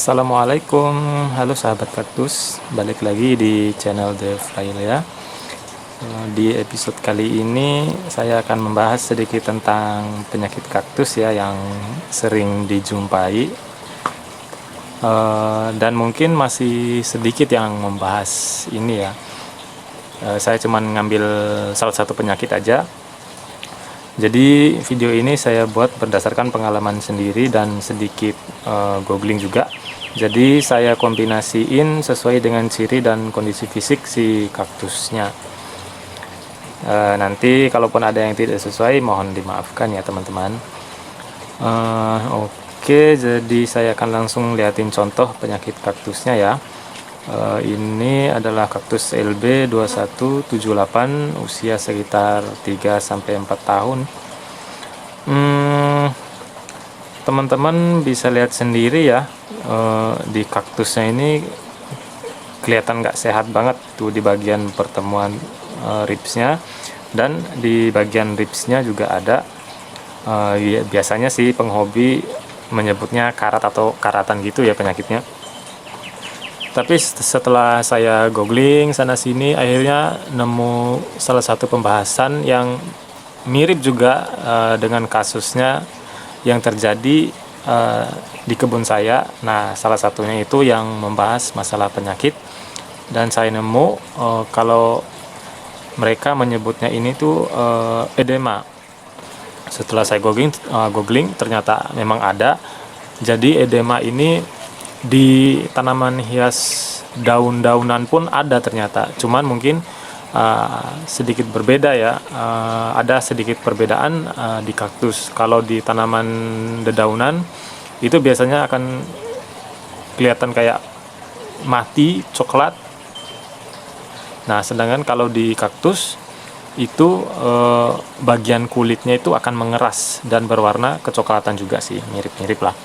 Assalamualaikum, halo sahabat kaktus, balik lagi di channel The Frailia. Di episode kali ini saya akan membahas sedikit tentang penyakit kaktus ya yang sering dijumpai, dan mungkin masih sedikit yang membahas ini ya. Saya cuma ngambil salah satu penyakit aja. Jadi video ini saya buat berdasarkan pengalaman sendiri dan sedikit googling juga. Jadi saya kombinasiin sesuai dengan ciri dan kondisi fisik si kaktusnya. Nanti kalaupun ada yang tidak sesuai mohon dimaafkan ya teman-teman. Oke, jadi saya akan langsung liatin contoh penyakit kaktusnya ya. Ini adalah kaktus LB2178, usia sekitar 3-4 tahun. Teman-teman bisa lihat sendiri ya, di kaktusnya ini kelihatan nggak sehat banget tuh di bagian pertemuan ribsnya, dan di bagian ribsnya juga ada, ya, biasanya sih penghobi menyebutnya karat atau karatan gitu ya penyakitnya. Tapi setelah saya googling sana sini, akhirnya nemu salah satu pembahasan yang mirip juga dengan kasusnya yang terjadi di kebun saya. Nah, salah satunya itu yang membahas masalah penyakit, dan saya nemu kalau mereka menyebutnya ini tuh edema. Setelah saya googling ternyata memang ada. Jadi edema ini di tanaman hias daun-daunan pun ada ternyata, cuman mungkin sedikit berbeda ya, ada sedikit perbedaan di kaktus. Kalau di tanaman dedaunan itu biasanya akan kelihatan kayak mati, coklat. Nah, sedangkan kalau di kaktus itu bagian kulitnya itu akan mengeras dan berwarna kecoklatan juga sih, mirip-mirip lah.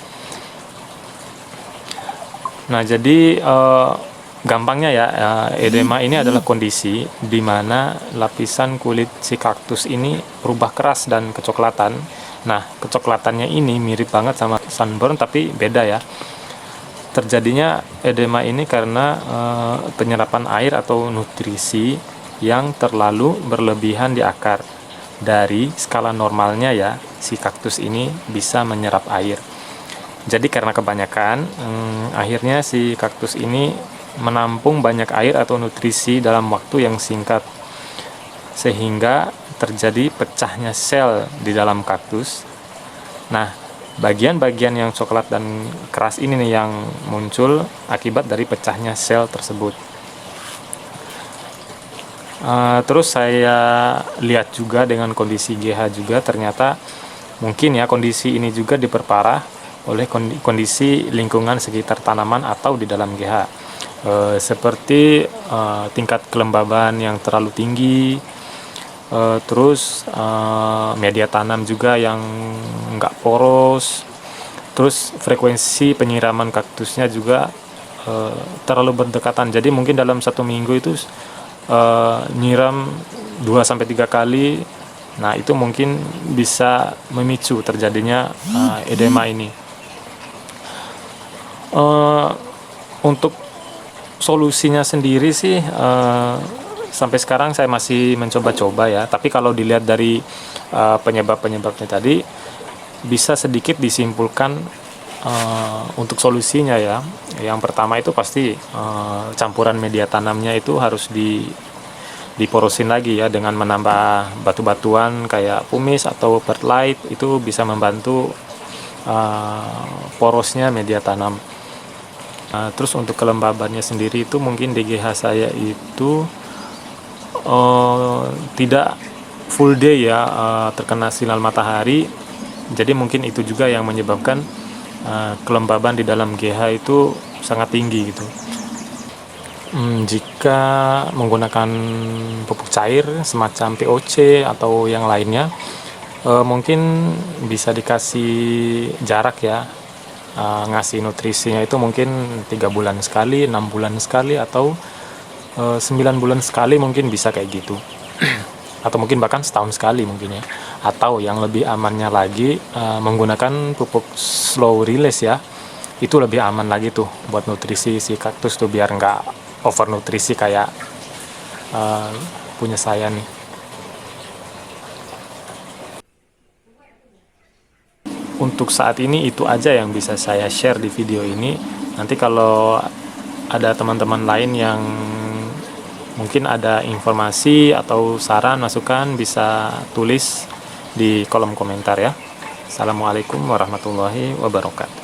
Nah, jadi gampangnya ya, edema ini adalah kondisi di mana lapisan kulit si kaktus ini berubah keras dan kecoklatan. Nah, kecoklatannya ini mirip banget sama sunburn tapi beda ya. Terjadinya edema ini karena penyerapan air atau nutrisi yang terlalu berlebihan di akar. Dari skala normalnya ya, si kaktus ini bisa menyerap air. Jadi karena kebanyakan, akhirnya si kaktus ini menampung banyak air atau nutrisi dalam waktu yang singkat, sehingga terjadi pecahnya sel di dalam kaktus. Nah, bagian-bagian yang coklat dan keras ini nih yang muncul akibat dari pecahnya sel tersebut. Terus saya lihat juga dengan kondisi GH juga, ternyata mungkin ya kondisi ini juga diperparah oleh kondisi lingkungan sekitar tanaman atau di dalam GH, seperti tingkat kelembaban yang terlalu tinggi, terus media tanam juga yang nggak poros, terus frekuensi penyiraman kaktusnya juga terlalu berdekatan. Jadi mungkin dalam satu minggu itu nyiram 2-3 kali. Nah, itu mungkin bisa memicu terjadinya edema ini. Untuk solusinya sendiri sih sampai sekarang saya masih mencoba-coba ya, tapi kalau dilihat dari penyebab-penyebabnya tadi bisa sedikit disimpulkan untuk solusinya ya. Yang pertama itu pasti campuran media tanamnya itu harus diporosin lagi ya, dengan menambah batu-batuan kayak pumice atau perlite. Itu bisa membantu porosnya media tanam. Terus untuk kelembabannya sendiri itu mungkin DGH saya itu tidak full day ya, terkena sinar matahari. Jadi mungkin itu juga yang menyebabkan kelembaban di dalam GH itu sangat tinggi gitu. Jika menggunakan pupuk cair semacam POC atau yang lainnya, mungkin bisa dikasih jarak ya, ngasih nutrisinya itu mungkin 3 bulan sekali, 6 bulan sekali, atau 9 bulan sekali, mungkin bisa kayak gitu. Atau mungkin bahkan setahun sekali mungkin ya. Atau yang lebih amannya lagi, menggunakan pupuk slow release ya. itu lebih aman lagi tuh buat nutrisi si kaktus tuh, biar nggak overnutrisi kayak punya saya nih. Untuk saat ini itu aja yang bisa saya share di video ini. Nanti kalau ada teman-teman lain yang mungkin ada informasi atau saran masukan, bisa tulis di kolom komentar ya. Assalamualaikum warahmatullahi wabarakatuh.